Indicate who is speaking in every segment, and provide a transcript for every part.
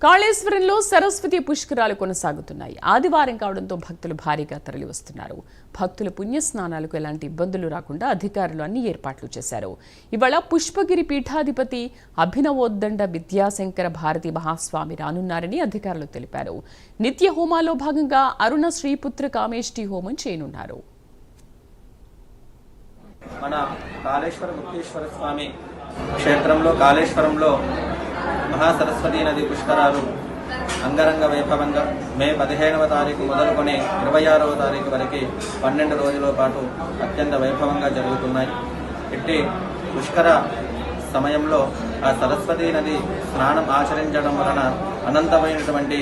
Speaker 1: కాళేశ్వరంలో సరస్వతి పుష్కరాలు కొనసాగుతున్నాయి. ఆదివారం కావడంతో భక్తులు భారీగా తరలివస్తున్నారు. భక్తుల పుణ్యస్నానాలకు ఎలాంటి ఇబ్బందులు రాకుండా అధికారులు అన్ని ఏర్పాట్లు చేశారు. ఇవాళ పుష్పగిరి పీఠాధిపతి అభినవోద్దండ విద్యాశంకర భారతి మహాస్వామి రానున్నారని అధికారులు తెలిపారు. నిత్య హోమాల్లో భాగంగా అరుణ శ్రీపుత్ర కామేష్టి హోమం చేయనున్నారు.
Speaker 2: మన కాళేశ్వర ముక్తేశ్వర స్వామి క్షేత్రంలో కాళేశ్వరంలో మహాసరస్వతీ నది పుష్కరాలు అంగరంగ వైభవంగా మే 15వ తారీఖు మొదలుకొని 26వ తారీఖు వరకు 12 రోజుల పాటు అత్యంత వైభవంగా జరుగుతున్నాయి. ఇట్టి పుష్కర సమయంలో ఆ సరస్వతీ నది స్నానం ఆచరించడం వలన అనంతమైనటువంటి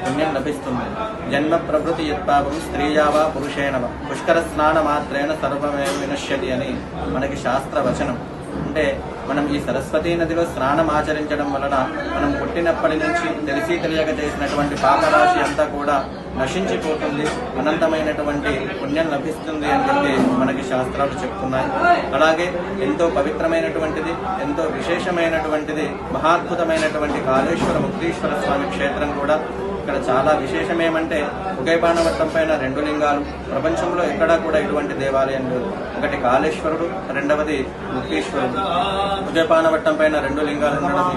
Speaker 2: పుణ్యం లభిస్తుంది. జన్మ ప్రభృతి యత్పాపం స్త్రీయావా పురుషేణవ పుష్కర స్నాన మాత్రేణ సర్వమేవ వినశ్యతి అని మనకి శాస్త్ర వచనం. అంటే మనం ఈ సరస్వతీ నదిలో స్నానం ఆచరించడం వలన మనం పుట్టినప్పటి నుంచి తెలిసి తెలియక చేసినటువంటి పాపరాశి అంతా కూడా నశించిపోతుంది, అనంతమైనటువంటి పుణ్యం లభిస్తుంది అని చెప్పి మనకి శాస్త్రాలు చెప్తున్నాయి. అలాగే ఎంతో పవిత్రమైనటువంటిది, ఎంతో విశేషమైనటువంటిది, మహాద్భుతమైనటువంటి కాళేశ్వర ముక్తీశ్వర స్వామి క్షేత్రం కూడా. ఇక్కడ చాలా విశేషమేమంటే ఉగయబాణవట్టం పైన 2 లింగాలు, ప్రపంచంలో ఎక్కడా కూడా ఇటువంటి దేవాలయం లేదు. ఒకటి కాళేశ్వరుడు, రెండవది ముక్తీశ్వరుడు. ఉగయబాణవట్టం పైన 2 లింగాలు ఉండడం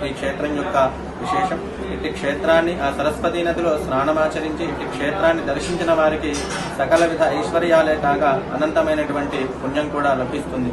Speaker 2: ఈ క్షేత్రం యొక్క విశేషం. ఇట్టి క్షేత్రాన్ని ఆ సరస్వతీ నదిలో స్నానమాచరించి ఇట్టి క్షేత్రాన్ని దర్శించిన వారికి సకల విధ ఐశ్వర్యాలే కాక అనంతమైనటువంటి పుణ్యం కూడా లభిస్తుంది.